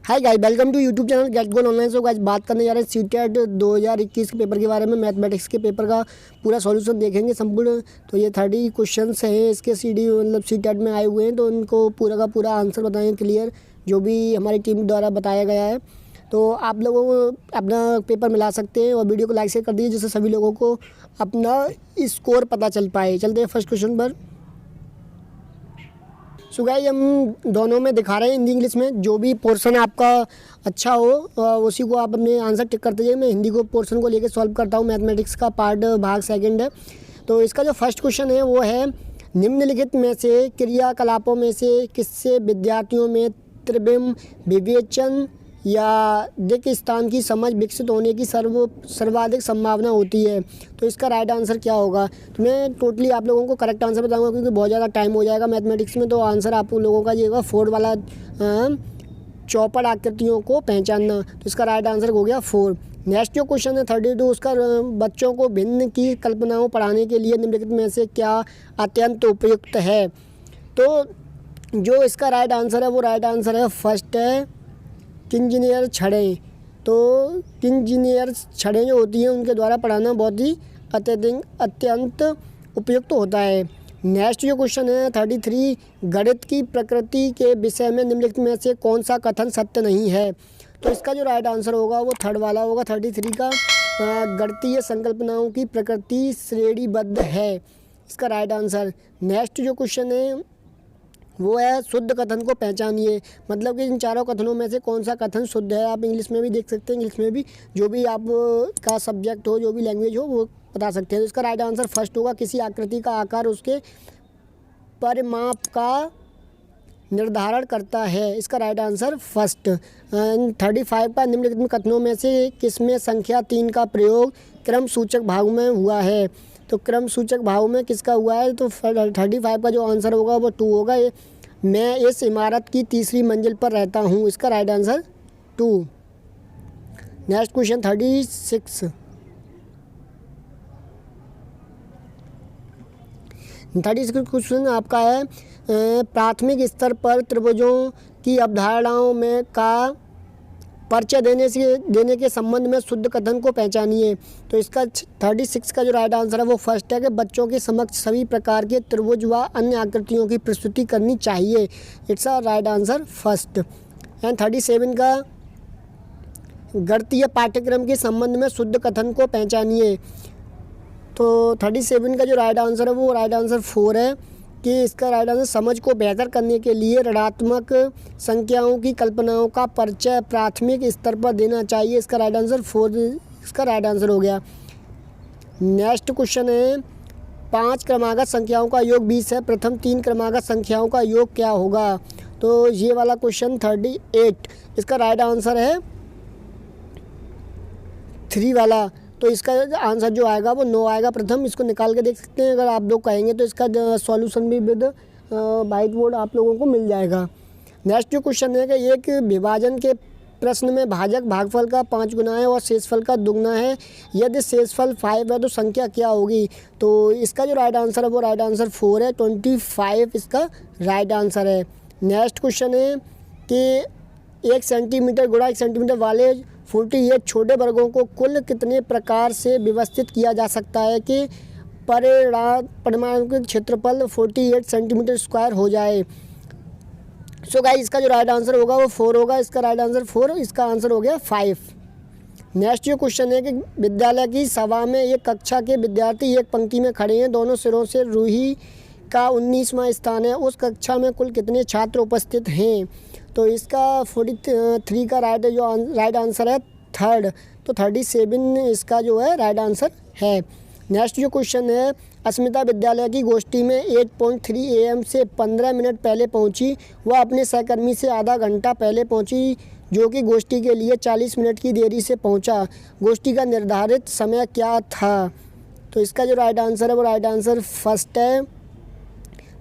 Hi guys, welcome to YouTube channel get goal online. So guys, बात करने जा रहे हैं सीटेट 2021 के पेपर के बारे में। मैथमेटिक्स के पेपर का पूरा सॉल्यूशन देखेंगे संपूर्ण। तो ये 30 क्वेश्चंस हैं इसके सीडी मतलब सीटेट में आए हुए हैं, तो उनको पूरा का पूरा आंसर बताएंगे क्लियर, जो भी हमारी टीम द्वारा बताया गया है। तो आप लोगों को अपना पेपर मिला सकते हैं और वीडियो को लाइक शेयर कर दीजिए, जिससे सभी लोगों को अपना स्कोर पता चल पाए। चलते हैं फर्स्ट क्वेश्चन पर। सो गाइस, हम दोनों में दिखा रहे हैं हिंदी इंग्लिश में। जो भी पोर्शन आपका अच्छा हो उसी को आप अपने आंसर टिक करते जाइए। मैं हिंदी को पोर्शन को लेकर सॉल्व करता हूँ। मैथमेटिक्स का पार्ट भाग सेकंड है। तो इसका जो फर्स्ट क्वेश्चन है वो है, निम्नलिखित में से क्रियाकलापों में से किससे विद्यार्थियों में त्रिविम विवेचन या दिक् स्थान की समझ विकसित होने की सर्वाधिक संभावना होती है। तो इसका राइट आंसर क्या होगा? तो मैं टोटली आप लोगों को करेक्ट आंसर बताऊंगा, क्योंकि बहुत ज़्यादा टाइम हो जाएगा मैथमेटिक्स में। तो आंसर आप लोगों का ये होगा 4 वाला, चौपड़ आकृतियों को पहचानना। तो इसका राइट आंसर हो गया 4। नेक्स्ट जो क्वेश्चन है 32, उसका बच्चों को भिन्न की कल्पनाओं पढ़ाने के लिए निम्नलिखित में से क्या अत्यंत उपयुक्त है? तो जो इसका राइट आंसर है वो राइट आंसर है फर्स्ट है, किंजनियर छड़ें। तो किंजनियर छड़ें जो होती हैं उनके द्वारा पढ़ाना बहुत ही अत्यंत उपयुक्त होता है। नेक्स्ट जो क्वेश्चन है 33, गणित की प्रकृति के विषय में निम्नलिखित में से कौन सा कथन सत्य नहीं है? तो इसका जो राइट आंसर होगा वो थर्ड वाला होगा, 33 का। गणितीय संकल्पनाओं की प्रकृति श्रेणीबद्ध है, इसका राइट आंसर। नेक्स्ट जो क्वेश्चन है वो है, शुद्ध कथन को पहचानिए। मतलब कि इन चारों कथनों में से कौन सा कथन शुद्ध है? आप इंग्लिश में भी देख सकते हैं, इंग्लिश में भी जो भी आप का सब्जेक्ट हो, जो भी लैंग्वेज हो, वो बता सकते हैं। तो इसका राइट आंसर फर्स्ट होगा, किसी आकृति का आकार उसके परिमाप का निर्धारण करता है, इसका राइट आंसर फर्स्ट। 35 का, निम्नलिखित में कथनों में से किसमें संख्या 3 का प्रयोग क्रम सूचक भाग में हुआ है? तो क्रम सूचक भाव में किसका हुआ है? तो 35 का जो आंसर होगा वो 2 होगा। मैं इस इमारत की तीसरी मंजिल पर रहता हूँ, इसका right answer 2। Next question 36 question आपका है, प्राथमिक स्तर पर त्रिभुजों की अवधारणाओं में का परिचय देने के संबंध में शुद्ध कथन को पहचानिए। तो इसका 36 का जो राइट आंसर है वो फर्स्ट है कि बच्चों के समक्ष सभी प्रकार के त्रिभुज व अन्य आकृतियों की प्रस्तुति करनी चाहिए, it's a right answer first. And 37 का, गणितीय पाठ्यक्रम के संबंध में शुद्ध कथन को पहचानिए। तो 37 का जो राइट आंसर है वो राइट आंसर 4 है कि इसका राइट आंसर, समझ को बेहतर करने के लिए ऋणात्मक संख्याओं की कल्पनाओं का परिचय प्राथमिक स्तर पर देना चाहिए, इसका राइट आंसर 4, इसका राइट आंसर हो गया। नेक्स्ट क्वेश्चन है, 5 क्रमागत संख्याओं का योग 20 है, प्रथम 3 क्रमागत संख्याओं का योग क्या होगा? तो ये वाला क्वेश्चन 38, इसका राइट आंसर है 3 वाला। तो इसका आंसर जो आएगा वो 9 आएगा। प्रथम इसको निकाल के देख सकते हैं, अगर आप लोग कहेंगे तो इसका सॉल्यूशन भी विद वाइट बोर्ड आप लोगों को मिल जाएगा। नेक्स्ट जो क्वेश्चन है कि एक विभाजन के प्रश्न में भाजक भागफल का 5 गुना है और शेषफल का दुगना है, यदि शेषफल 5 है तो संख्या क्या होगी? तो इसका जो राइट आंसर है वो राइट आंसर 4 है, 25 इसका राइट आंसर है। नेक्स्ट क्वेश्चन है कि 1 सेंटीमीटर गुणा 1 सेंटीमीटर वाले 48 छोटे वर्गों को कुल कितने प्रकार से व्यवस्थित किया जा सकता है कि परिमाणिक क्षेत्रफल 48 सेंटीमीटर स्क्वायर हो जाए? सो गाइस, इसका जो राइट आंसर होगा वो 4 होगा, इसका राइट आंसर 4, इसका आंसर हो गया 5। नेक्स्ट जो क्वेश्चन है कि विद्यालय की सभा में एक कक्षा के विद्यार्थी एक पंक्ति में खड़े हैं, दोनों सिरों से रूही का 19वां स्थान है, उस कक्षा में कुल कितने छात्र उपस्थित हैं? तो इसका 43 का राइट आंसर है थर्ड। तो 37 इसका जो है राइट आंसर है। नेक्स्ट जो क्वेश्चन है, अस्मिता विद्यालय की गोष्ठी में 8:3 AM से 15 मिनट पहले पहुंची, वह अपने सहकर्मी से आधा घंटा पहले पहुंची, जो कि गोष्ठी के लिए 40 मिनट की देरी से पहुंचा। गोष्ठी का निर्धारित समय क्या था? तो इसका जो राइट आंसर है वो राइट आंसर फर्स्ट है,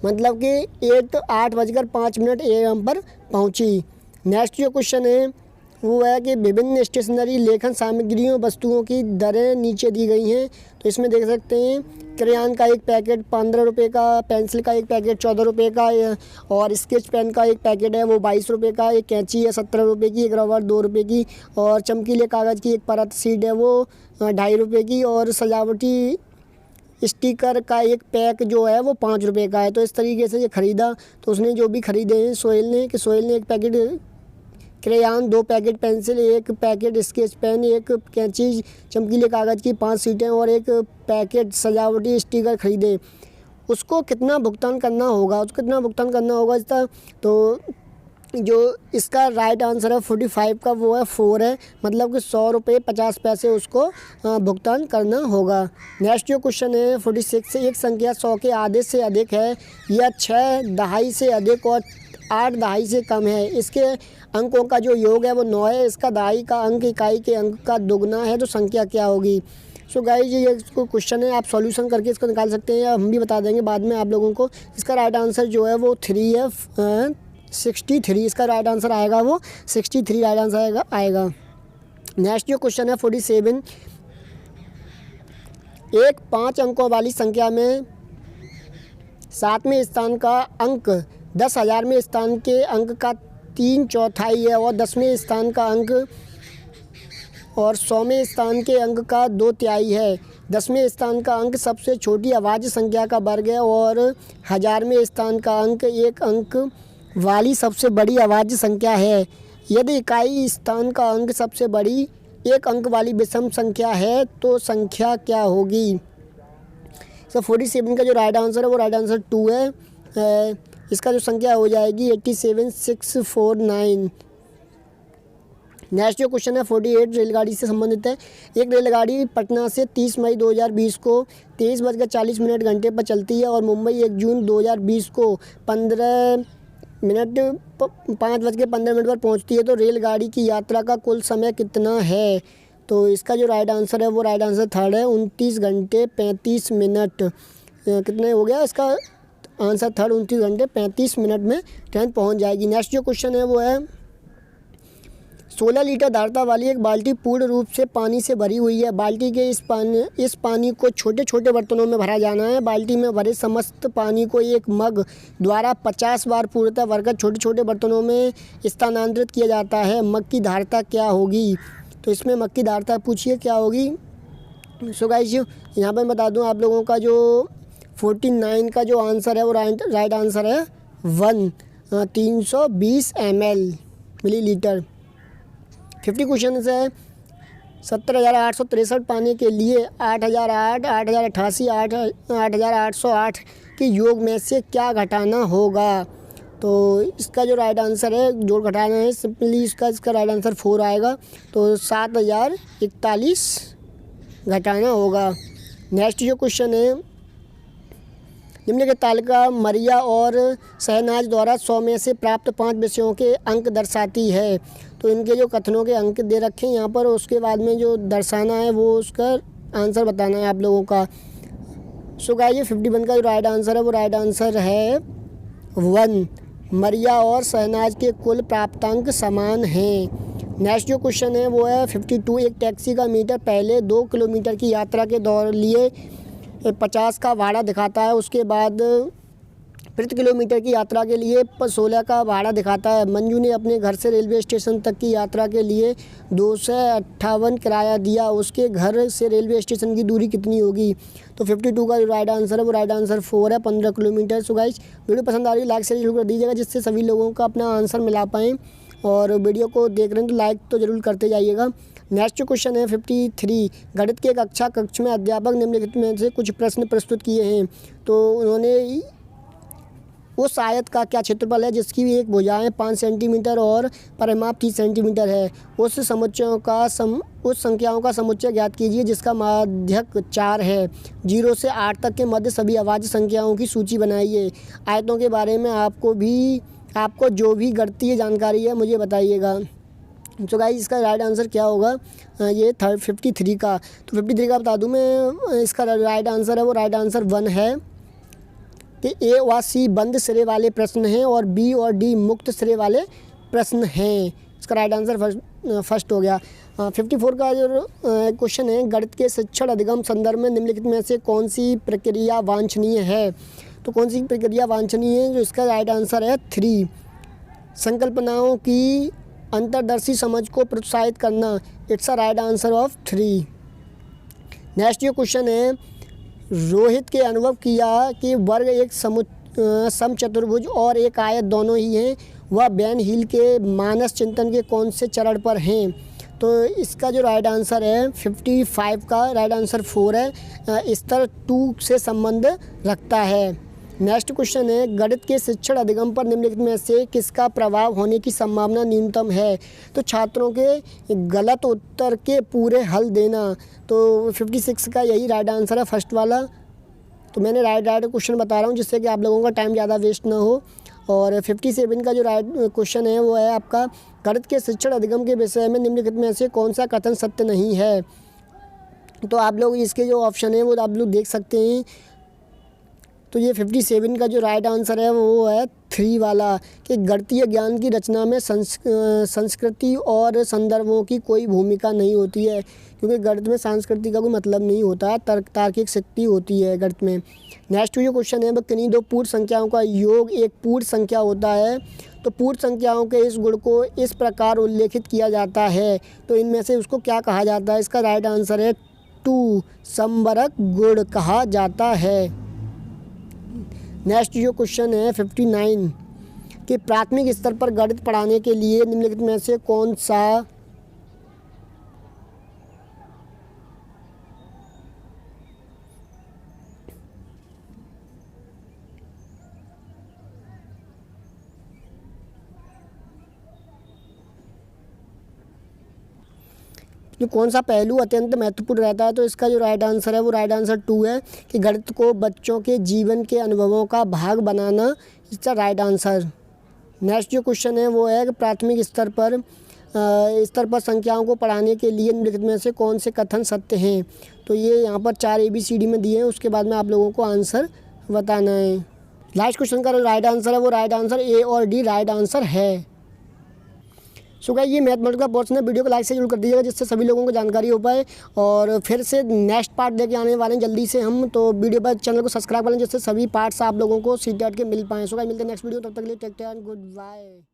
मतलब कि 8:05 AM पर पहुंची। नेक्स्ट जो क्वेश्चन है, वो है कि विभिन्न स्टेशनरी लेखन सामग्रियों वस्तुओं की दरें नीचे दी गई हैं। तो इसमें देख सकते हैं क्रेयॉन का एक पैकेट 15 रुपये का, पेंसिल का एक पैकेट 14 रुपये का, और स्केच पेन का एक पैकेट है वो 22 रुपये का, एक कैंची है 17 रुपये की, एक रबर 2 रुपये की, और चमकीले कागज़ की एक परत शीट है वो 2.5 रुपये की, और सजावटी स्टिकर का एक पैक जो है वो 5 रुपये का है। तो इस तरीके से ये ख़रीदा। तो उसने जो भी ख़रीदे हैं सोहेल ने एक packet crayon, 2 packet pencil, 1 packet sketch pen, 1 कैंची चमकीले कागज़ की 5 शीटें और 1 पैकेट सजावटी स्टिकर ख़रीदे। उसको कितना भुगतान करना होगा इसका? तो जो इसका राइट आंसर है 45 का वो है 4 है, मतलब कि 100 रुपये 50 पैसे उसको भुगतान करना होगा। नेक्स्ट जो क्वेश्चन है 46 से, एक संख्या 100 के आधे से अधिक है या 6 दहाई से अधिक और 8 दहाई से कम है। इसके अंकों का जो योग है वो 9 है। इसका दहाई का अंक इकाई के अंक का दुगना है, तो संख्या क्या होगी? सो गाइज ये इसको क्वेश्चन है, आप सॉल्यूशन करके इसको निकाल सकते हैं या हम भी बता देंगे बाद में आप लोगों को। इसका राइट आंसर जो है वो 3 है, 63। इसका राइट आंसर आएगा वो 63 राइट आंसर आएगा। नेक्स्ट जो क्वेश्चन है 47, एक 5 अंकों वाली संख्या में 7वें स्थान का अंक 10,000वें स्थान के अंक का 3/4 है, और 10वें स्थान का अंक और 100वें स्थान के अंक का 2/3 है। 10वें स्थान का अंक सबसे छोटी अभाज्य संख्या का वर्ग है, और 1000वें स्थान का अंक 1 अंक वाली सबसे बड़ी अभाज्य संख्या है। यदि इकाई स्थान का अंक सबसे बड़ी 1 अंक वाली विषम संख्या है तो संख्या क्या होगी? सो 47 का जो राइट आंसर है वो राइट आंसर 2 है। इसका जो संख्या हो जाएगी 87649। नेक्स्ट जो क्वेश्चन है 48 रेलगाड़ी से संबंधित है। एक रेलगाड़ी पटना से 30 मई 2020 को 23:40 घंटे पर चलती है और मुंबई 1 जून 2020 को 5:15 पर पहुंचती है। तो रेलगाड़ी की यात्रा का कुल समय कितना है? तो इसका जो राइट आंसर है वो राइट आंसर 3rd है, 29 घंटे 35 मिनट। कितने हो गया इसका आंसर? 3rd 29 घंटे 35 मिनट में ट्रेन पहुंच जाएगी। नेक्स्ट जो क्वेश्चन है वो है 16 लीटर धारता वाली एक बाल्टी पूर्ण रूप से पानी से भरी हुई है। बाल्टी के इस पानी को छोटे छोटे बर्तनों में भरा जाना है। बाल्टी में भरे समस्त पानी को एक मग द्वारा 50 बार पूर्णतः भरकर छोटे छोटे बर्तनों में स्थानांतरित किया जाता है। मग की धारता क्या होगी? तो इसमें मग की धारता पूछिए क्या होगी। सो गाइस यहाँ पर बता दूँ आप लोगों का जो 49 का जो आंसर है वो राइट आंसर है 1, 320 मिलीलीटर। 50 क्वेश्चन है 70,863 पाने के लिए 8,008, 8,088, 8,808 के योग में से क्या घटाना होगा? तो इसका जो राइट आंसर है जोड़ घटाना है सिंपली इसका राइट आंसर 4 आएगा। तो 7,041 घटाना होगा। नेक्स्ट जो क्वेश्चन है निम्नलिखित तालिका मरिया और शहनाज द्वारा 100 में से प्राप्त 5 विषयों के अंक दर्शाती है। तो इनके जो कथनों के अंक दे रखे हैं यहाँ पर, उसके बाद में जो दर्शाना है वो उसका आंसर बताना है आप लोगों का। सो गाइस 51 का जो राइट आंसर है वो राइट आंसर है 1। मरिया और शहनाज के कुल प्राप्तांक समान हैं। नेक्स्ट जो क्वेश्चन है वो है 52, एक टैक्सी का मीटर पहले 2 किलोमीटर की यात्रा के दौर लिए 50 का भाड़ा दिखाता है, उसके बाद प्रति किलोमीटर की यात्रा के लिए 16 का भाड़ा दिखाता है। मंजू ने अपने घर से रेलवे स्टेशन तक की यात्रा के लिए 258 किराया दिया, उसके घर से रेलवे स्टेशन की दूरी कितनी होगी? तो 52 का जो राइट आंसर है वो राइट आंसर 4 है, 15 किलोमीटर। सो गाइस वीडियो पसंद आ रही है लाइक शेयर जरूर कर दीजिएगा जिससे सभी लोगों का अपना आंसर मिला पाएँ, और वीडियो को देख रहे हैं तो लाइक तो ज़रूर करते जाइएगा। नेक्स्ट क्वेश्चन है 53, गणित के कक्ष में अध्यापक निम्नलिखित में से कुछ प्रश्न प्रस्तुत किए हैं। तो उन्होंने उस आयत का क्या क्षेत्रफल है जिसकी एक भुजाएं 5 सेंटीमीटर और परिमाप 30 सेंटीमीटर है। उस संख्याओं का समुच्चय ज्ञात कीजिए जिसका माध्यक 4 है। 0 से 8 तक के मध्य सभी अभाज्य संख्याओं की सूची बनाइए। आयतों के बारे में आपको जो भी गणितीय जानकारी है मुझे बताइएगा। तो गाइस इसका राइट आंसर क्या होगा? ये 53 का। तो 53 का बता दूं मैं, इसका राइट आंसर है वो राइट आंसर 1 है। कि ए व सी बंद सिरे वाले प्रश्न हैं और बी और डी मुक्त सिरे वाले प्रश्न हैं। इसका राइट आंसर फर्स्ट हो गया। 54 का जो क्वेश्चन है, गणित के शिक्षण अधिगम संदर्भ में निम्नलिखित में से कौन सी प्रक्रिया वांछनीय है? तो कौन सी प्रक्रिया वांछनीय है? जो इसका राइट आंसर है 3। संकल्पनाओं की अंतर्दर्शी समझ को प्रोत्साहित करना, it's a right answer of 3। Next जो क्वेश्चन है, रोहित के अनुभव किया कि वर्ग एक समचतुर्भुज और एक आयत दोनों ही हैं, वह बैन हील के मानस चिंतन के कौन से चरण पर हैं? तो इसका जो राइट आंसर है 55 का राइट आंसर 4 है, स्तर 2 से संबंध रखता है। नेक्स्ट क्वेश्चन है, गणित के शिक्षण अधिगम पर निम्नलिखित में से किसका प्रभाव होने की संभावना न्यूनतम है? तो छात्रों के गलत उत्तर के पूरे हल देना। तो 56 का यही राइट आंसर है, फर्स्ट वाला। तो मैंने राइट क्वेश्चन बता रहा हूँ जिससे कि आप लोगों का टाइम ज़्यादा वेस्ट ना हो। और 57 का जो राइट क्वेश्चन है वो है आपका, गणित के शिक्षण अधिगम के विषय में निम्नलिखित में से कौन सा कथन सत्य नहीं है? तो आप लोग इसके जो ऑप्शन है वो आप लोग देख सकते हैं। तो ये 57 का जो राइट आंसर है वो है 3 वाला, कि गणितीय ज्ञान की रचना में संस्कृति और संदर्भों की कोई भूमिका नहीं होती है, क्योंकि गणित में संस्कृति का कोई मतलब नहीं होता है, तार्किक शक्ति होती है गणित में। नेक्स्ट जो क्वेश्चन है, वह किन्हीं दो पूर्ण संख्याओं का योग एक पूर्ण संख्या होता है? तो पूर्ण संख्याओं के इस गुण को इस प्रकार उल्लेखित किया जाता है, तो इनमें से उसको क्या कहा जाता है? इसका राइट आंसर है 2, समवर्ग गुण कहा जाता है। नेक्स्ट जो क्वेश्चन है 59, कि प्राथमिक स्तर पर गणित पढ़ाने के लिए निम्नलिखित में से कौन सा कौन सा पहलू अत्यंत महत्वपूर्ण रहता है? तो इसका जो राइट आंसर है वो राइट आंसर 2 है, कि गणित को बच्चों के जीवन के अनुभवों का भाग बनाना, इसका राइट आंसर। नेक्स्ट जो क्वेश्चन है वो है कि प्राथमिक स्तर पर संख्याओं को पढ़ाने के लिए निम्नलिखित में से कौन से कथन सत्य हैं? तो ये यहाँ पर 4 ABCD में दिए हैं, उसके बाद में आप लोगों को आंसर बताना है। लास्ट क्वेश्चन का राइट आंसर है वो राइट आंसर A और D राइट आंसर है। सो गाइस, ये मैथमेटिक्स का पोर्शन है। वीडियो को लाइक से जरूर कर दीजिएगा जिससे सभी लोगों को जानकारी हो पाए। और फिर से नेक्स्ट पार्ट लेके आने वाले हैं जल्दी से हम, तो वीडियो पर चैनल को सब्सक्राइब कर लें जिससे सभी पार्ट्स आप लोगों को CTET के मिल पाएँ। सो गाइस, मिलते हैं नेक्स्ट वीडियो, तब तक के लिए take care and good bye.